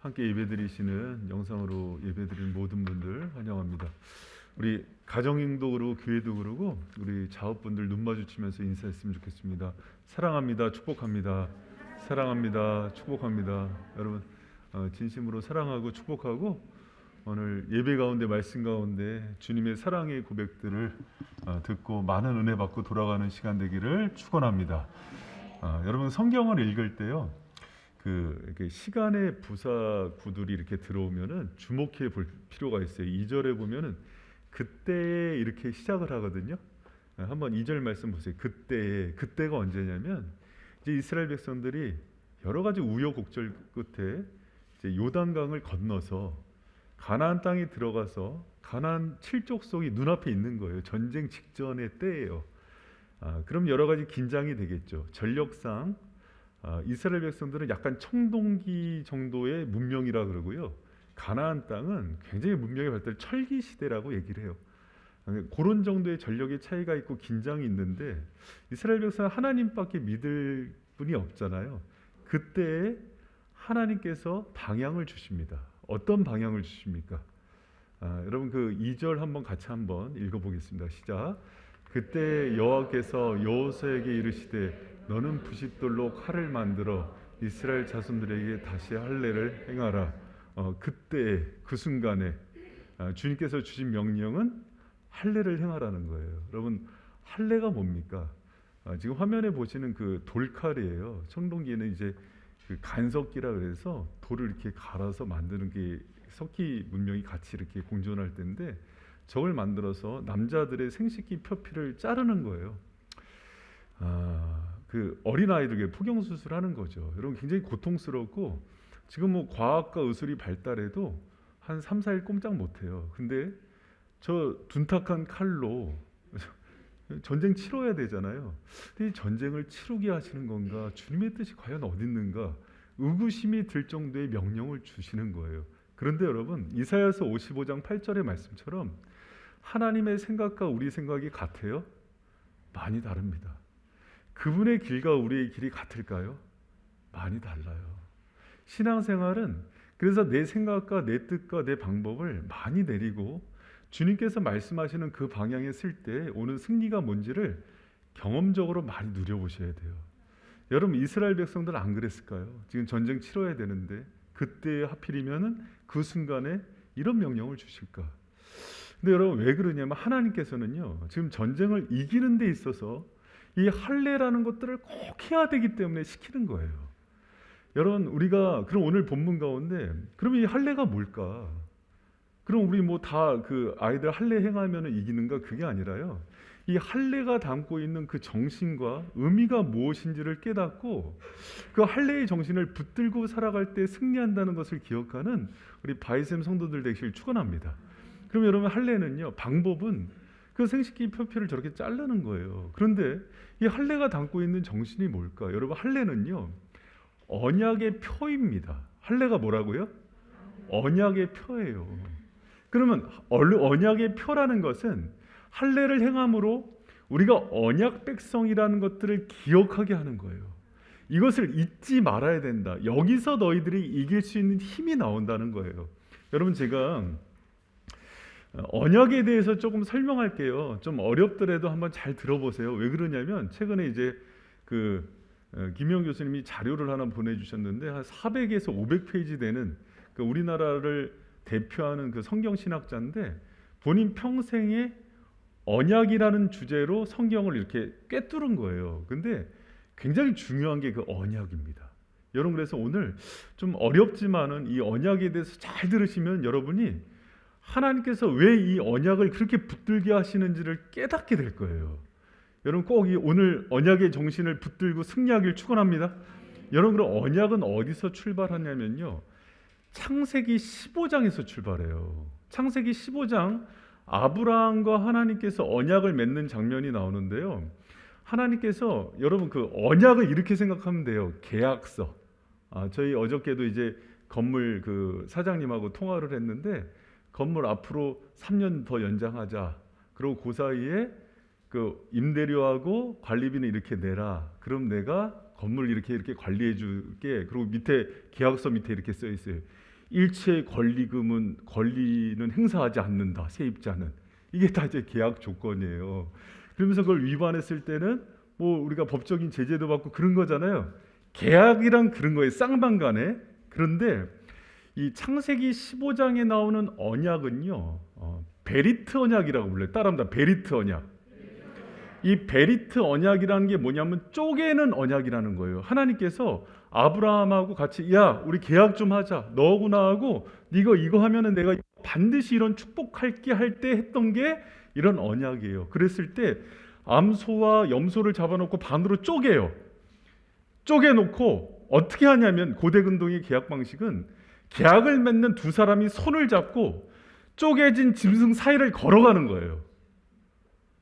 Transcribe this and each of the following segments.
함께 예배드리시는 영상으로 예배드리는 모든 분들 환영합니다. 우리 가정도 그러고 교회도 그러고 우리 자업분들 눈 마주치면서 인사했으면 좋겠습니다. 사랑합니다. 축복합니다. 사랑합니다. 축복합니다. 여러분 진심으로 사랑하고 축복하고 오늘 예배 가운데 말씀 가운데 주님의 사랑의 고백들을 듣고 많은 은혜 받고 돌아가는 시간 되기를 축원합니다. 여러분 성경을 읽을 때요. 이렇게 시간의 부사 구들이 이렇게 들어오면은 주목해 볼 필요가 있어요. 2절에 보면은 그때에 이렇게 시작을 하거든요. 한번 2절 말씀 보세요. 그때가 언제냐면 이제 이스라엘 백성들이 여러 가지 우여곡절 끝에 이제 요단강을 건너서 가나안 땅에 들어가서 가나안 칠족속이 눈앞에 있는 거예요. 전쟁 직전의 때예요. 그럼 여러 가지 긴장이 되겠죠. 전력상 이스라엘 백성들은 약간 청동기 정도의 문명이라 그러고요. 가나안 땅은 굉장히 문명의 발달 철기 시대라고 얘기를 해요. 그런 정도의 전력의 차이가 있고 긴장이 있는데 이스라엘 백성은 하나님밖에 믿을 분이 없잖아요. 그때 하나님께서 방향을 주십니다. 어떤 방향을 주십니까? 여러분 그 2절 한번 같이 한번 읽어보겠습니다. 시작. 그때 여호와께서 여호수아에게 이르시되 너는 부싯돌로 칼을 만들어 이스라엘 자손들에게 다시 할례를 행하라. 그때 그 순간에 주님께서 주신 명령은 할례를 행하라는 거예요. 여러분 할례가 뭡니까? 지금 화면에 보시는 그 돌칼이에요. 청동기에는 이제 그 간석기라 그래서 돌을 이렇게 갈아서 만드는 게 석기 문명이 같이 이렇게 공존할 때인데 저걸 만들어서 남자들의 생식기 표피를 자르는 거예요. 그 어린 아이들에게 포경 수술하는 거죠. 여러분 굉장히 고통스럽고 지금 뭐 과학과 의술이 발달해도 한 3, 4일 꼼짝 못해요. 근데 저 둔탁한 칼로 전쟁 치러야 되잖아요. 근데 이 전쟁을 치르게 하시는 건가? 주님의 뜻이 과연 어디 있는가? 의구심이 들 정도의 명령을 주시는 거예요. 그런데 여러분 이사야서 55장 8절의 말씀처럼 하나님의 생각과 우리 생각이 같아요? 많이 다릅니다. 그분의 길과 우리의 길이 같을까요? 많이 달라요. 신앙생활은 그래서 내 생각과 내 뜻과 내 방법을 많이 내리고 주님께서 말씀하시는 그 방향에 쓸 때 오는 승리가 뭔지를 경험적으로 많이 누려보셔야 돼요. 여러분 이스라엘 백성들은 안 그랬을까요? 지금 전쟁 치러야 되는데 그때 하필이면은 그 순간에 이런 명령을 주실까? 근데 여러분 왜 그러냐면 하나님께서는요 지금 전쟁을 이기는 데 있어서 이 할례라는 것들을 꼭 해야 되기 때문에 시키는 거예요. 여러분 우리가 그럼 오늘 본문 가운데 그럼 이 할례가 뭘까? 그럼 우리 뭐 다 그 아이들 할례 행하면 이기는가? 그게 아니라요. 이 할례가 담고 있는 그 정신과 의미가 무엇인지를 깨닫고 그 할례의 정신을 붙들고 살아갈 때 승리한다는 것을 기억하는 우리 바이샘 성도들 되시길 축원합니다. 그럼 여러분 할례는요 방법은 그 생식기 표피를 저렇게 자르는 거예요. 그런데 이 할례가 담고 있는 정신이 뭘까? 여러분 할례는요 언약의 표입니다. 할례가 뭐라고요? 언약의 표예요. 그러면 언약의 표라는 것은 할례를 행함으로 우리가 언약 백성이라는 것들을 기억하게 하는 거예요. 이것을 잊지 말아야 된다. 여기서 너희들이 이길 수 있는 힘이 나온다는 거예요. 여러분 제가 언약에 대해서 조금 설명할게요. 좀 어렵더라도 한번 잘 들어보세요. 왜 그러냐면 최근에 이제 김영 교수님이 자료를 하나 보내주셨는데 한 400에서 500페이지 되는 우리나라를 대표하는 그 성경 신학자인데 본인 평생에 언약이라는 주제로 성경을 이렇게 꿰뚫은 거예요. 근데 굉장히 중요한 게 그 언약입니다. 여러분 그래서 오늘 좀 어렵지만은 이 언약에 대해서 잘 들으시면 여러분이 하나님께서 왜 이 언약을 그렇게 붙들게 하시는지를 깨닫게 될 거예요. 여러분 꼭 이 오늘 언약의 정신을 붙들고 승리하길 축원합니다. 여러분 그럼 언약은 어디서 출발하냐면요. 창세기 15장에서 출발해요. 창세기 15장 아브라함과 하나님께서 언약을 맺는 장면이 나오는데요. 하나님께서 여러분 그 언약을 이렇게 생각하면 돼요. 계약서. 저희 어저께도 이제 건물 그 사장님하고 통화를 했는데 건물 앞으로 3년 더 연장하자. 그리고 그 사이에 그 임대료하고 관리비는 이렇게 내라. 그럼 내가 건물 이렇게 관리해 줄게. 그리고 밑에 계약서 밑에 이렇게 써 있어요. 일체의 권리는 행사하지 않는다. 세입자는. 이게 다 이제 계약 조건이에요. 그러면서 그걸 위반했을 때는 뭐 우리가 법적인 제재도 받고 그런 거잖아요. 계약이란 그런 거예요. 쌍방간에. 그런데 이 창세기 15장에 나오는 언약은요, 베리트 언약이라고 불러요. 따라합니다. 베리트 언약. 이 베리트 언약이라는 게 뭐냐면 쪼개는 언약이라는 거예요. 하나님께서 아브라함하고 같이 야 우리 계약 좀 하자. 너하고 나하고 네가 이거 하면은 내가 반드시 이런 축복할게 할 때 했던 게 이런 언약이에요. 그랬을 때 암소와 염소를 잡아놓고 반으로 쪼개요. 쪼개놓고 어떻게 하냐면 고대 근동의 계약 방식은 계약을 맺는 두 사람이 손을 잡고 쪼개진 짐승 사이를 걸어가는 거예요.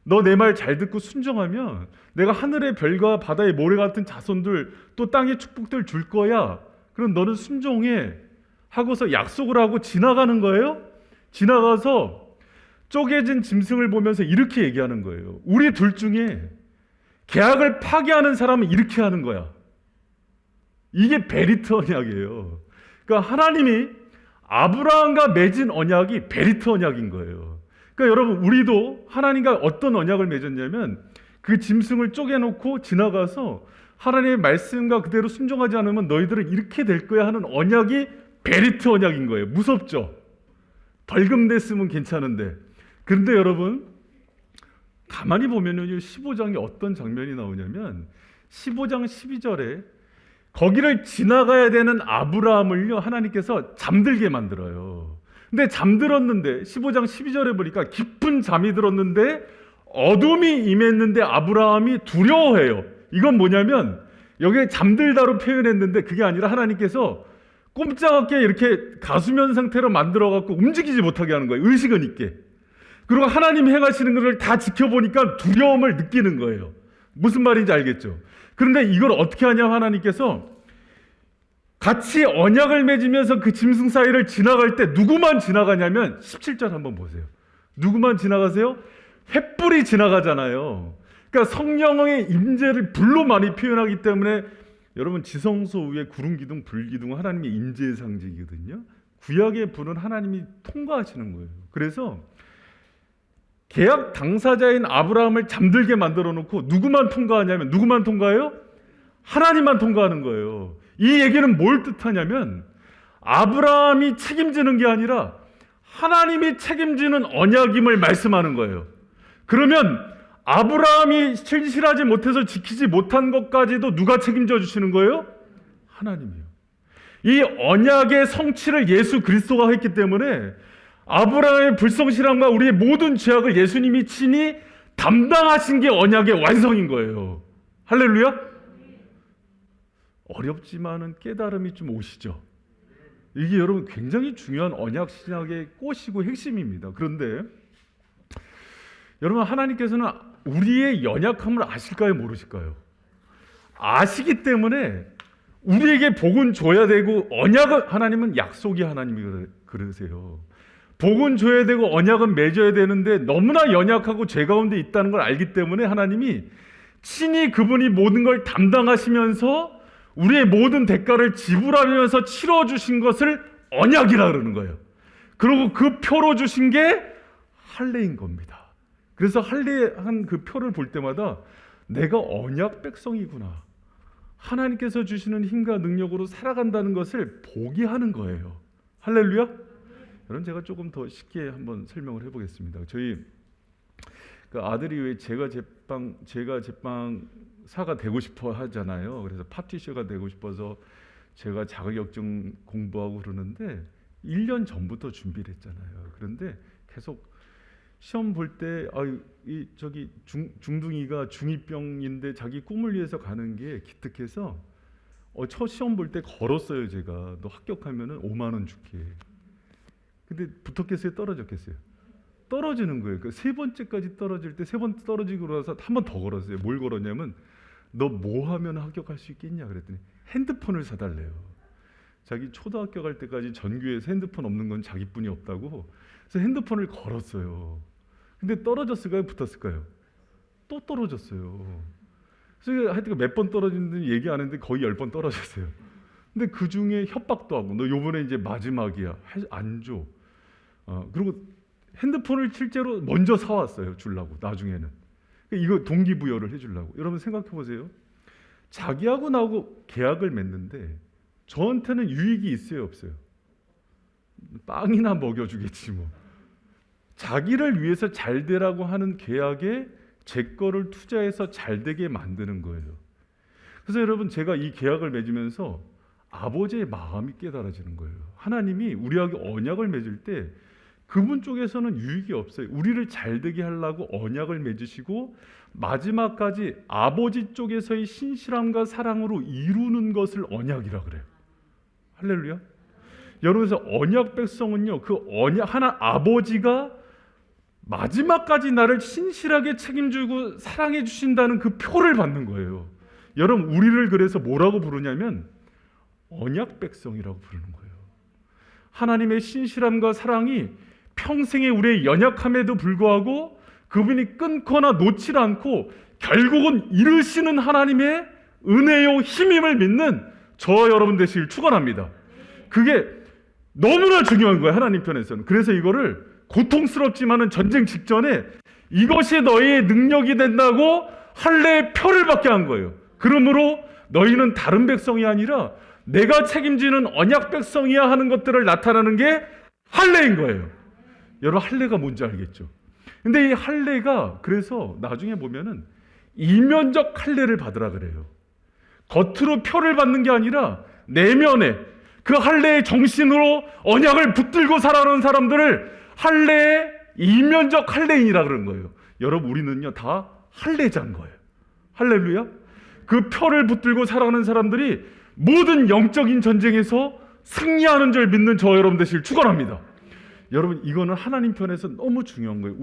너 내 말 잘 듣고 순종하면 내가 하늘의 별과 바다의 모래 같은 자손들 또 땅의 축복들 줄 거야. 그럼 너는 순종해 하고서 약속을 하고 지나가는 거예요. 지나가서 쪼개진 짐승을 보면서 이렇게 얘기하는 거예요. 우리 둘 중에 계약을 파기하는 사람은 이렇게 하는 거야. 이게 베리트 언약이에요. 그러니까 하나님이 아브라함과 맺은 언약이 베리트 언약인 거예요. 그러니까 여러분 우리도 하나님과 어떤 언약을 맺었냐면 그 짐승을 쪼개놓고 지나가서 하나님의 말씀과 그대로 순종하지 않으면 너희들은 이렇게 될 거야 하는 언약이 베리트 언약인 거예요. 무섭죠? 벌금 냈으면 괜찮은데. 그런데 여러분 가만히 보면요 15장에 어떤 장면이 나오냐면 15장 12절에 거기를 지나가야 되는 아브라함을요 하나님께서 잠들게 만들어요. 근데 잠들었는데 15장 12절에 보니까 깊은 잠이 들었는데 어둠이 임했는데 아브라함이 두려워해요. 이건 뭐냐면 여기에 잠들다로 표현했는데 그게 아니라 하나님께서 꼼짝없게 이렇게 가수면 상태로 만들어갖고 움직이지 못하게 하는 거예요. 의식은 있게. 그리고 하나님이 행하시는 것을 다 지켜보니까 두려움을 느끼는 거예요. 무슨 말인지 알겠죠? 그런데 이걸 어떻게 하냐면 하나님께서 같이 언약을 맺으면서 그 짐승 사이를 지나갈 때 누구만 지나가냐면 17절 한번 보세요. 누구만 지나가세요? 횃불이 지나가잖아요. 그러니까 성령의 임재를 불로 많이 표현하기 때문에 여러분 지성소 위에 구름 기둥, 불 기둥은 하나님의 임재의 상징이거든요. 구약의 불은 하나님이 통과하시는 거예요. 그래서 계약 당사자인 아브라함을 잠들게 만들어 놓고 누구만 통과하냐면 누구만 통과해요? 하나님만 통과하는 거예요. 이 얘기는 뭘 뜻하냐면 아브라함이 책임지는 게 아니라 하나님이 책임지는 언약임을 말씀하는 거예요. 그러면 아브라함이 실실하지 못해서 지키지 못한 것까지도 누가 책임져 주시는 거예요? 하나님이요. 이 언약의 성취를 예수 그리스도가 했기 때문에 아브라함의 불성실함과 우리의 모든 죄악을 예수님이 친히 담당하신 게 언약의 완성인 거예요. 할렐루야. 어렵지만은 깨달음이 좀 오시죠. 이게 여러분 굉장히 중요한 언약 신학의 꽃이고 핵심입니다. 그런데 여러분 하나님께서는 우리의 연약함을 아실까요? 모르실까요? 아시기 때문에 우리에게 복은 줘야 되고 언약은 하나님은 약속이 하나님이 그러세요. 복은 줘야 되고 언약은 맺어야 되는데 너무나 연약하고 죄 가운데 있다는 걸 알기 때문에 하나님이 친히 그분이 모든 걸 담당하시면서 우리의 모든 대가를 지불하면서 치러주신 것을 언약이라 그러는 거예요. 그리고 그 표로 주신 게 할례인 겁니다. 그래서 할례한 그 표를 볼 때마다 내가 언약 백성이구나. 하나님께서 주시는 힘과 능력으로 살아간다는 것을 보게 하는 거예요. 할렐루야. 여러분 제가 조금 더 쉽게 한번 설명을 해보겠습니다. 저희 그 아들이 왜 제가 제빵사가 되고 싶어 하잖아요. 그래서 파티셔가 되고 싶어서 제가 자격증 공부하고 그러는데 1년 전부터 준비를 했잖아요. 그런데 계속 시험 볼 때 저기 중둥이가 중2병인데 자기 꿈을 위해서 가는 게 기특해서 첫 시험 볼 때 걸었어요. 제가 너 합격하면은 5만 원 줄게. 근데 붙었겠어요? 떨어졌겠어요? 떨어지는 거예요. 그 세 번째까지 떨어질 때 세 번 떨어지고 나서 한 번 더 걸었어요. 뭘 걸었냐면 너 뭐 하면 합격할 수 있겠냐 그랬더니 핸드폰을 사달래요. 자기 초등학교 갈 때까지 전교에서 핸드폰 없는 건 자기뿐이 없다고. 그래서 핸드폰을 걸었어요. 근데 떨어졌을까요? 붙었을까요? 또 떨어졌어요. 그래서 하여튼 몇 번 떨어졌는지 얘기 안 했는데 거의 10번 떨어졌어요. 근데 그 중에 협박도 하고 너 요번에 이제 마지막이야. 안 줘. 그리고 핸드폰을 실제로 먼저 사왔어요. 주려고 나중에는. 이거 동기부여를 해주려고. 여러분 생각해 보세요. 자기하고 나하고 계약을 맺는데 저한테는 유익이 있어요, 없어요? 빵이나 먹여주겠지 뭐. 자기를 위해서 잘 되라고 하는 계약에 제 거를 투자해서 잘 되게 만드는 거예요. 그래서 여러분 제가 이 계약을 맺으면서 아버지의 마음이 깨달아지는 거예요. 하나님이 우리에게 언약을 맺을 때 그분 쪽에서는 유익이 없어요. 우리를 잘 되게 하려고 언약을 맺으시고 마지막까지 아버지 쪽에서의 신실함과 사랑으로 이루는 것을 언약이라 그래요. 할렐루야. 여러분, 그래서 언약 백성은요, 그 언약 하나 아버지가 마지막까지 나를 신실하게 책임지고 사랑해 주신다는 그 표를 받는 거예요. 여러분, 우리를 그래서 뭐라고 부르냐면 언약 백성이라고 부르는 거예요. 하나님의 신실함과 사랑이 평생의 우리의 연약함에도 불구하고 그분이 끊거나 놓지 않고 결국은 이루시는 하나님의 은혜요 힘임을 믿는 저와 여러분 되시길 축원합니다. 그게 너무나 중요한 거예요, 하나님 편에서는. 그래서 이거를 고통스럽지만은 전쟁 직전에 이것이 너희의 능력이 된다고 할례의 표를 받게 한 거예요. 그러므로 너희는 다른 백성이 아니라 내가 책임지는 언약 백성이야 하는 것들을 나타나는 게 할례인 거예요. 여러분, 할례가 뭔지 알겠죠? 근데 이 할례가 그래서 나중에 보면은 이면적 할례를 받으라 그래요. 겉으로 표를 받는 게 아니라 내면에 그 할례의 정신으로 언약을 붙들고 살아가는 사람들을 할례의 이면적 할례인이라 그런 거예요. 여러분, 우리는요 다 할례자인 거예요. 할렐루야. 그 표를 붙들고 살아가는 사람들이 모든 영적인 전쟁에서 승리하는 줄 믿는 저 여러분 되시길 축원합니다. 여러분, 이거는 하나님 편에서 너무 중요한 거예요.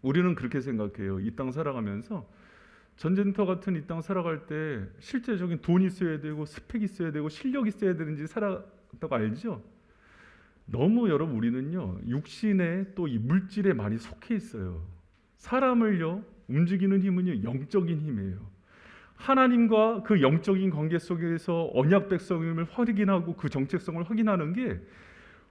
우리는 그렇게 생각해요. 이 땅 살아가면서 전쟁터 같은 이 땅 살아갈 때 실제적인 돈이 있어야 되고 스펙이 있어야 되고 실력이 있어야 되는지 살아갔다고 알죠? 너무 여러분, 우리는요 육신에 또 이 물질에 많이 속해 있어요. 사람을요 움직이는 힘은요 영적인 힘이에요. 하나님과 그 영적인 관계 속에서 언약 백성임을 확인하고 그 정체성을 확인하는 게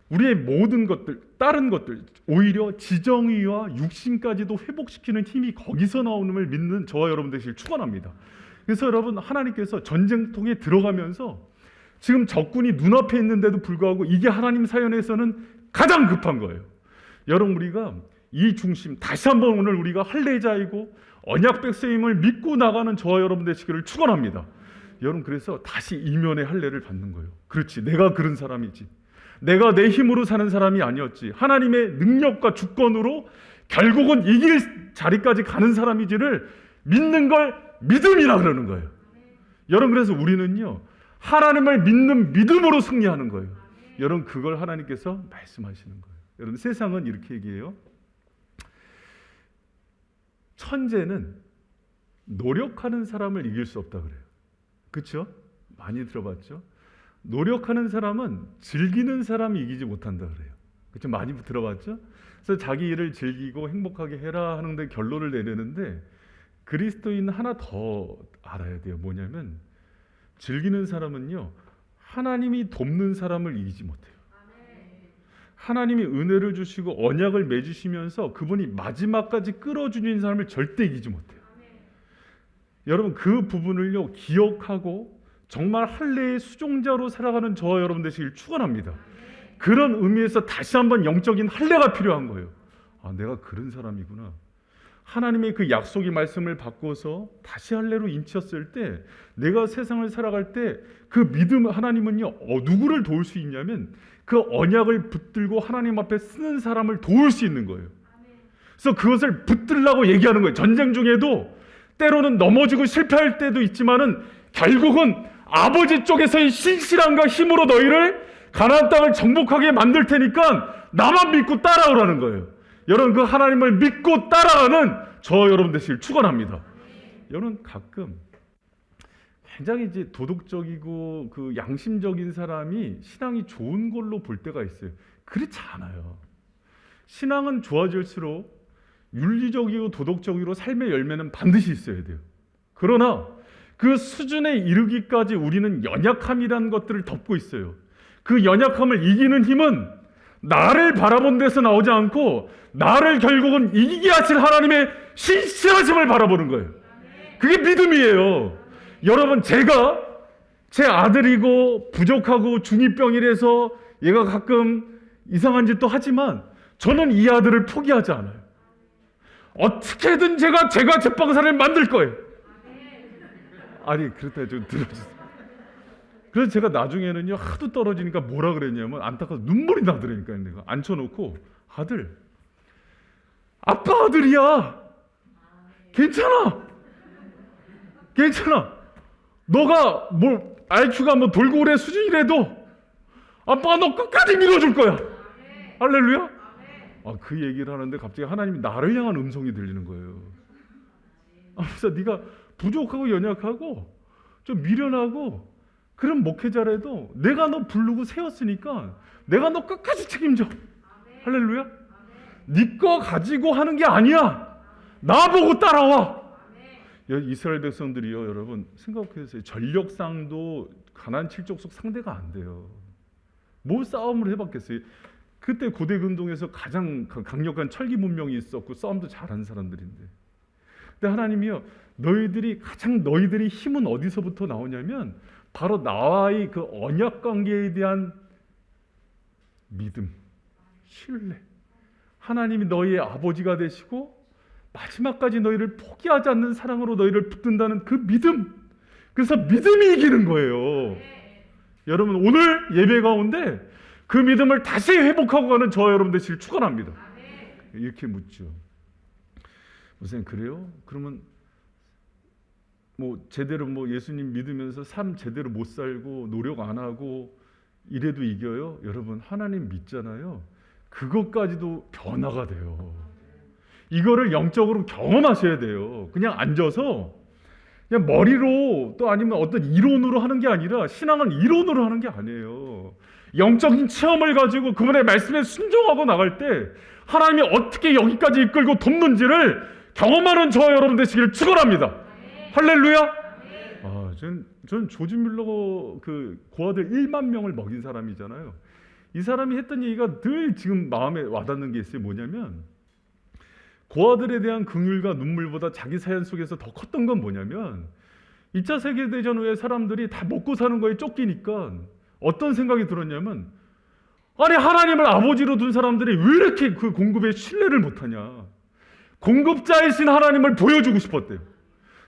우리의 모든 것들, 다른 것들, 오히려 지정의와 육신까지도 회복시키는 힘이 거기서 나오는을 믿는 저와 여러분 되시길 축원합니다. 그래서 여러분, 하나님께서 전쟁통에 들어가면서 지금 적군이 눈앞에 있는데도 불구하고 이게 하나님 사연에서는 가장 급한 거예요. 여러분, 우리가 이 중심, 다시 한번 오늘 우리가 할례자이고 언약 백성임을 믿고 나가는 저와 여러분 되시기를 축원합니다. 여러분, 그래서 다시 이면의 할례를 받는 거예요. 그렇지, 내가 그런 사람이지. 내가 내 힘으로 사는 사람이 아니었지. 하나님의 능력과 주권으로 결국은 이길 자리까지 가는 사람이지를 믿는 걸 믿음이라 그러는 거예요. 여러분, 그래서 우리는요 하나님을 믿는 믿음으로 승리하는 거예요. 여러분, 그걸 하나님께서 말씀하시는 거예요. 여러분, 세상은 이렇게 얘기해요. 천재는 노력하는 사람을 이길 수 없다 그래요. 그렇죠? 많이 들어봤죠? 노력하는 사람은 즐기는 사람이 이기지 못한다 그래요. 그렇죠? 많이 들어봤죠? 그래서 자기 일을 즐기고 행복하게 해라 하는데 결론을 내리는데 그리스도인 하나 더 알아야 돼요. 뭐냐면 즐기는 사람은요 하나님이 돕는 사람을 이기지 못해요. 하나님이 은혜를 주시고 언약을 맺으시면서 그분이 마지막까지 끌어주는 사람을 절대 이기지 못해요. 여러분, 그 부분을요 기억하고 정말 할례의 수종자로 살아가는 저와 여러분 되시길 축원합니다. 그런 의미에서 다시 한번 영적인 할례가 필요한 거예요. 아, 내가 그런 사람이구나. 하나님의 그 약속의 말씀을 바꿔서 다시 할례로 인쳤을 때 내가 세상을 살아갈 때 그 믿음, 하나님은요 누구를 도울 수 있냐면 그 언약을 붙들고 하나님 앞에 쓰는 사람을 도울 수 있는 거예요. 그래서 그것을 붙들라고 얘기하는 거예요. 전쟁 중에도 때로는 넘어지고 실패할 때도 있지만은 결국은 아버지 쪽에서의 신실함과 힘으로 너희를 가나안 땅을 정복하게 만들 테니까 나만 믿고 따라오라는 거예요. 여러분, 그 하나님을 믿고 따라가는 저 여러분 되시길 축원합니다. 여러분, 가끔 굉장히 이제 도덕적이고 그 양심적인 사람이 신앙이 좋은 걸로 볼 때가 있어요. 그렇지 않아요. 신앙은 좋아질수록 윤리적이고 도덕적으로 삶의 열매는 반드시 있어야 돼요. 그러나 그 수준에 이르기까지 우리는 연약함이라는 것들을 덮고 있어요. 그 연약함을 이기는 힘은 나를 바라본 데서 나오지 않고 나를 결국은 이기게 하실 하나님의 신실하심을 바라보는 거예요. 그게 믿음이에요. 여러분, 제가 제 아들이고 부족하고 중2병이라서 얘가 가끔 이상한 짓도 하지만 저는 이 아들을 포기하지 않아요. 어떻게든 제가 제빵사를 만들 거예요. 아니, 그렇다 좀 들어주세요. 그래서 제가 나중에는요, 하도 떨어지니까 뭐라 그랬냐면 안타까워서 눈물이 나더라니까요. 내가 앉혀놓고, 아들, 아빠 아들이야. 괜찮아. 너가 뭐 IQ가 뭐 돌고래 수준이라도 아빠가 너 끝까지 밀어줄 거야. 할렐루야. 그 얘기를 하는데 갑자기 하나님이 나를 향한 음성이 들리는 거예요. 그래서 네가 부족하고 연약하고 좀 미련하고 그런 목회자라도 내가 너 부르고 세웠으니까 내가 너 끝까지 책임져. 할렐루야. 네 거 가지고 하는 게 아니야. 나보고 따라와. 이스라엘 백성들이요, 여러분 생각해보세요. 전력상도 가나안 7족속 상대가 안 돼요. 뭘 싸움을 해봤겠어요. 그때 고대 근동에서 가장 강력한 철기 문명이 있었고 싸움도 잘하는 사람들인데, 근데 하나님이요, 너희들이 힘은 어디서부터 나오냐면 바로 나와의 그 언약 관계에 대한 믿음, 신뢰. 하나님이 너희의 아버지가 되시고 마지막까지 너희를 포기하지 않는 사랑으로 너희를 붙든다는 그 믿음. 그래서 믿음이 이기는 거예요. 여러분, 오늘 예배 가운데 그 믿음을 다시 회복하고 가는 저와 여러분 되시길 축원합니다. 이렇게 묻죠. 선생님, 그래요? 그러면 뭐 제대로 뭐 예수님 믿으면서 삶 제대로 못 살고 노력 안 하고 이래도 이겨요? 여러분, 하나님 믿잖아요. 그것까지도 변화가 돼요. 이거를 영적으로 경험하셔야 돼요. 그냥 앉아서 그냥 머리로 또 아니면 어떤 이론으로 하는 게 아니라, 신앙은 이론으로 하는 게 아니에요. 영적인 체험을 가지고 그분의 말씀에 순종하고 나갈 때 하나님이 어떻게 여기까지 이끌고 돕는지를 경험하는 저와 여러분 되시기를 축원합니다. 할렐루야. 전 조지 뮬러가 그 고아들 1만 명을 먹인 사람이잖아요. 이 사람이 했던 얘기가 늘 지금 마음에 와닿는 게 있어요. 뭐냐면, 고아들에 대한 긍휼과 눈물보다 자기 사연 속에서 더 컸던 건 뭐냐면, 2차 세계대전 후에 사람들이 다 먹고 사는 거에 쫓기니까 어떤 생각이 들었냐면, 아니 하나님을 아버지로 둔 사람들이 왜 이렇게 그 공급에 신뢰를 못하냐. 공급자이신 하나님을 보여주고 싶었대요.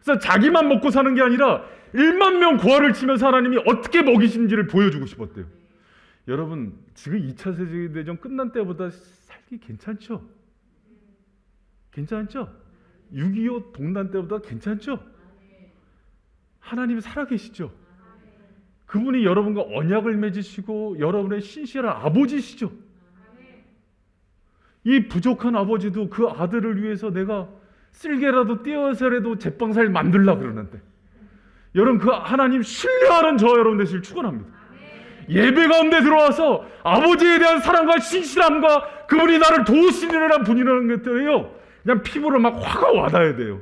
그래서 자기만 먹고 사는 게 아니라 1만 명 고아를 치면서 하나님이 어떻게 먹이신지를 보여주고 싶었대요. 여러분, 지금 2차 세계대전 끝난 때보다 살기 괜찮죠? 괜찮죠? 6.25 동란 때보다 괜찮죠? 하나님이 살아계시죠? 그분이 여러분과 언약을 맺으시고 여러분의 신실한 아버지시죠? 이 부족한 아버지도 그 아들을 위해서 내가 쓸개라도 떼어서라도 제빵사를 만들려고 그러는데, 여러분 그 하나님 신뢰하는 저와 여러분 되시길 축원합니다. 예배 가운데 들어와서 아버지에 대한 사랑과 신실함과 그분이 나를 도우시리라는 분이라는 것들이요, 그냥 피부로 막 화가 와닿아야 돼요.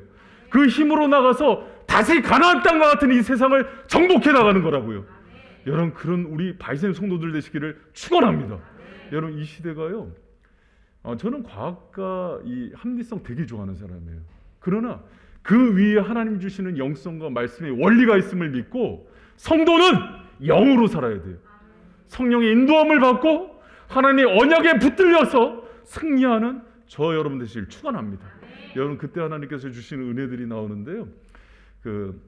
그 힘으로 나가서 다시 가나안 땅과 같은 이 세상을 정복해 나가는 거라고요. 여러분, 그런 우리 바이센 성도들 되시기를 축원합니다. 여러분, 이 시대가요, 저는 과학과 이 합리성 되게 좋아하는 사람이에요. 그러나 그 위에 하나님 주시는 영성과 말씀의 원리가 있음을 믿고 성도는 영으로 살아야 돼요. 성령의 인도함을 받고 하나님의 언약에 붙들려서 승리하는 저 여러분 되시길 축원합니다. 여러분, 그때 하나님께서 주시는 은혜들이 나오는데요. 그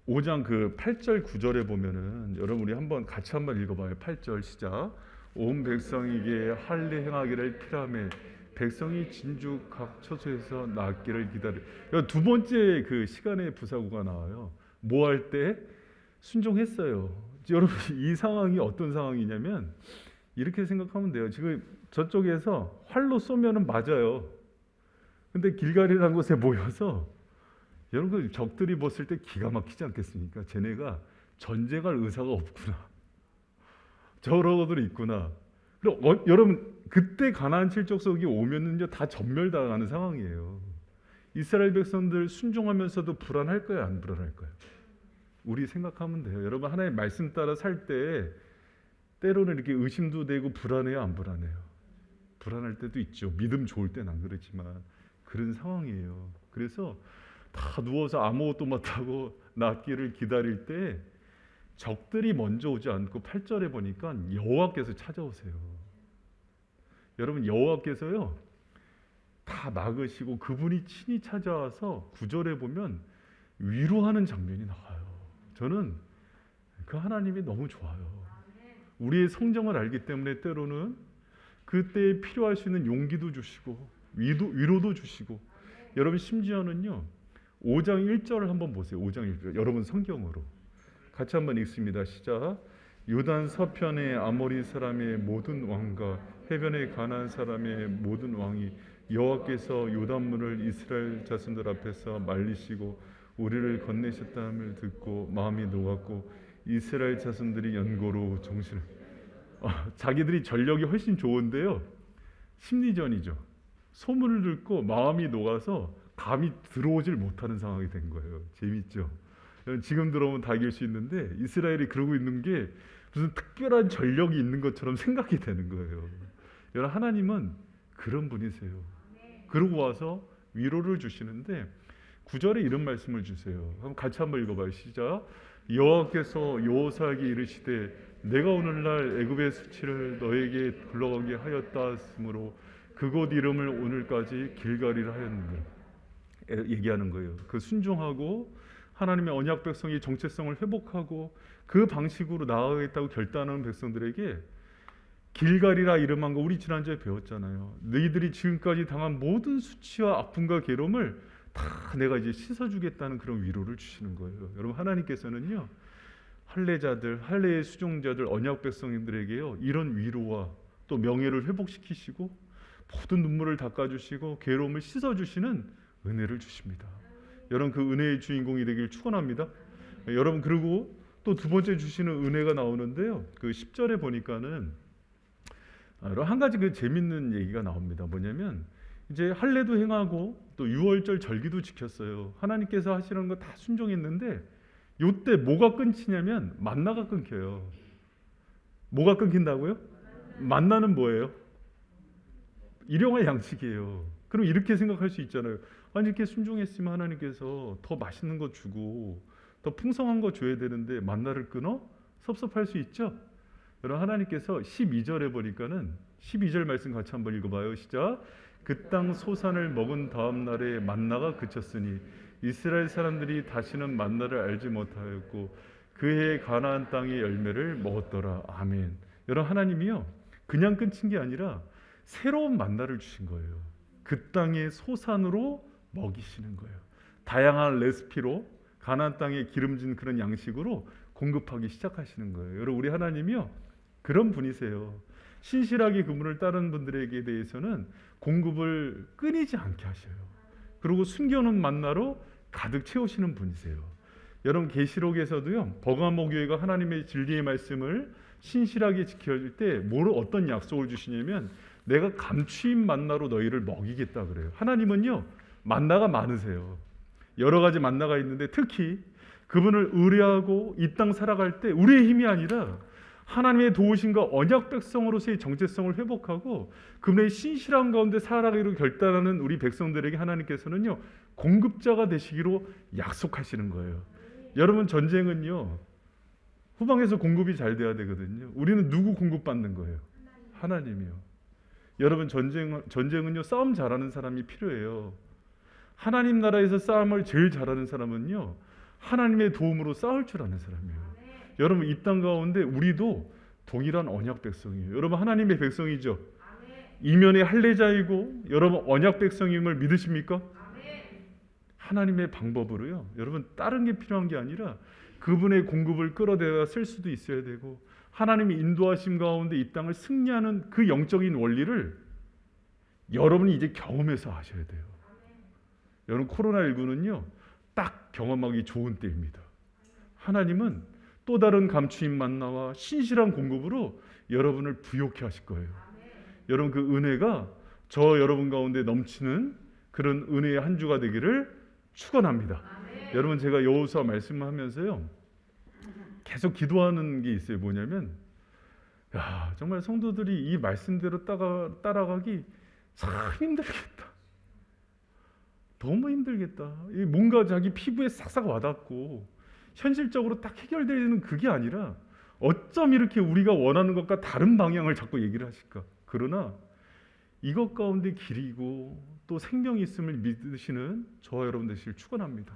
5장 그 8절 9절에 보면은, 여러분 우리 같이 한번 읽어봐요. 8절 시작. 온 백성에게 할례 행하기를 피라매 백성이 진주 각 처소에서 낫기를 기다려. 두 번째 그 시간의 부사구가 나와요. 뭐 할 때? 순종했어요. 여러분, 이 상황이 어떤 상황이냐면 이렇게 생각하면 돼요. 지금 저쪽에서 활로 쏘면은 맞아요. 근데 길갈이라는 곳에 모여서, 여러분 적들이 봤을 때 기가 막히지 않겠습니까? 쟤네가 전쟁할 의사가 없구나. 저러고들 있구나. 그리고 여러분, 그때 가나안 7족속이 오면은요 다 전멸당하는 상황이에요. 이스라엘 백성들 순종하면서도 불안할까요? 안 불안할까요? 우리 생각하면 돼요. 여러분 하나님의 말씀 따라 살 때 때로는 이렇게 의심도 되고 불안해요? 안 불안해요? 불안할 때도 있죠. 믿음 좋을 때는 안 그렇지만 그런 상황이에요. 그래서 다 누워서 아무것도 못하고 낫기를 기다릴 때 적들이 먼저 오지 않고 8절에 보니까 여호와께서 찾아오세요. 여러분 여호와께서요 다 막으시고 그분이 친히 찾아와서 9절에 보면 위로하는 장면이 나와요. 저는 그 하나님이 너무 좋아요. 우리의 성정을 알기 때문에 때로는 그때에 필요할 수 있는 용기도 주시고 위로도 주시고, 여러분 심지어는요 5장 1절을 한번 보세요. 5장 1절 여러분 성경으로 같이 한번 읽습니다. 시작. 요단 서편의 아모리 사람의 모든 왕과 해변의 가나안 사람의 모든 왕이 여호와께서 요단문을 이스라엘 자손들 앞에서 말리시고 우리를 건네셨다함을 듣고 마음이 녹았고 이스라엘 자손들이 연고로 정신을 자기들이 전력이 훨씬 좋은데요 심리전이죠. 소문을 듣고 마음이 녹아서 감히 들어오질 못하는 상황이 된 거예요. 재밌죠? 지금 들어오면 다 이길 수 있는데 이스라엘이 그러고 있는 게 무슨 특별한 전력이 있는 것처럼 생각이 되는 거예요. 여러분 하나님은 그런 분이세요. 그러고 와서 위로를 주시는데 9절에 이런 말씀을 주세요. 같이 한번 읽어봐요. 시작. 여호와께서 여호사에게 이르시되 내가 오늘날 애굽의 수치를 너에게 굴러가게 하였다 하므로 그곳 이름을 오늘까지 길갈이라 하였느니라. 얘기하는 거예요. 그 순종하고 하나님의 언약 백성이 정체성을 회복하고 그 방식으로 나아가겠다고 결단하는 백성들에게 길갈이라 이름한 거 우리 지난주에 배웠잖아요. 너희들이 지금까지 당한 모든 수치와 아픔과 괴로움을 다 내가 이제 씻어주겠다는 그런 위로를 주시는 거예요. 여러분 하나님께서는요 할례자들, 할례의 수종자들, 언약 백성들에게요 이런 위로와 또 명예를 회복시키시고 모든 눈물을 닦아주시고 괴로움을 씻어주시는 은혜를 주십니다. 여러분 그 은혜의 주인공이 되길 축원합니다. 여러분 그리고 또 두 번째 주시는 은혜가 나오는데요. 그 10절에 보니까는 한 가지 그 재밌는 얘기가 나옵니다. 뭐냐면 이제 할례도 행하고 또 유월절 절기도 지켰어요. 하나님께서 하시는 거 다 순종했는데 요때 뭐가 끊기냐면 만나가 끊겨요. 뭐가 끊긴다고요? 만나는 뭐예요? 일용할 양식이에요. 그럼 이렇게 생각할 수 있잖아요. 아니 이렇게 순종했으면 하나님께서 더 맛있는 거 주고 더 풍성한 거 줘야 되는데 만나를 끊어? 섭섭할 수 있죠? 여러분 하나님께서 12절에 보니까는 12절 말씀 같이 한번 읽어봐요. 시작. 그 땅 소산을 먹은 다음 날에 만나가 그쳤으니 이스라엘 사람들이 다시는 만나를 알지 못하였고 그해 가나안 땅의 열매를 먹었더라. 아멘. 여러분 하나님이요 그냥 끊친 게 아니라 새로운 만나를 주신 거예요. 그 땅의 소산으로 먹이시는 거예요. 다양한 레시피로 가나안 땅에 기름진 그런 양식으로 공급하기 시작하시는 거예요. 여러분 우리 하나님이요 그런 분이세요. 신실하게 그분을 따르는 분들에게 대해서는 공급을 끊이지 않게 하셔요. 그리고 숨겨놓은 만나로 가득 채우시는 분이세요. 여러분 계시록에서도요 버가모 교회가 하나님의 진리의 말씀을 신실하게 지켜줄 때 어떤 약속을 주시냐면 내가 감추인 만나로 너희를 먹이겠다 그래요. 하나님은요 만나가 많으세요. 여러 가지 만나가 있는데 특히 그분을 의뢰하고 이 땅 살아갈 때 우리의 힘이 아니라 하나님의 도우심과 언약 백성으로서의 정체성을 회복하고 그분의 신실한 가운데 살아가기로 결단하는 우리 백성들에게 하나님께서는요 공급자가 되시기로 약속하시는 거예요. 여러분 전쟁은요 후방에서 공급이 잘 돼야 되거든요. 우리는 누구 공급받는 거예요? 하나님이요. 여러분 전쟁은요 싸움 잘하는 사람이 필요해요. 하나님 나라에서 싸움을 제일 잘하는 사람은요 하나님의 도움으로 싸울 줄 아는 사람이에요. 여러분 이 땅 가운데 우리도 동일한 언약 백성이에요. 여러분 하나님의 백성이죠. 이면의 할례자이고 여러분 언약 백성임을 믿으십니까? 하나님의 방법으로요. 여러분 다른 게 필요한 게 아니라 그분의 공급을 끌어대어 쓸 수도 있어야 되고 하나님의 인도하심 가운데 이 땅을 승리하는 그 영적인 원리를 여러분이 이제 경험해서 하셔야 돼요. 여러분 코로나19는요 딱 경험하기 좋은 때입니다. 하나님은 또 다른 감추인 만나와 신실한 공급으로 여러분을 부욕해 하실 거예요. 여러분 그 은혜가 저 여러분 가운데 넘치는 그런 은혜의 한 주가 되기를 축원합니다. 여러분, 제가 여호수아 말씀하면서요 계속 기도하는 게 있어요. 뭐냐면 정말 성도들이 이 말씀대로 따라가기 참 힘들겠다. 너무 힘들겠다. 뭔가 자기 피부에 싹싹 와닿고 현실적으로 딱 해결되는 그게 아니라 어쩜 이렇게 우리가 원하는 것과 다른 방향을 자꾸 얘기를 하실까. 그러나 이것 가운데 길이고 또 생명이 있음을 믿으시는 저와 여러분 되시길 축원합니다.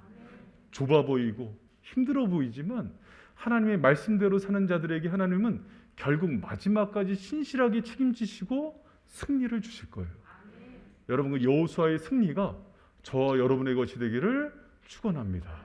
좁아 보이고 힘들어 보이지만 하나님의 말씀대로 사는 자들에게 하나님은 결국 마지막까지 신실하게 책임지시고 승리를 주실 거예요. 여러분, 그 여호수아의 승리가 저와 여러분의 것이 되기를 축원합니다.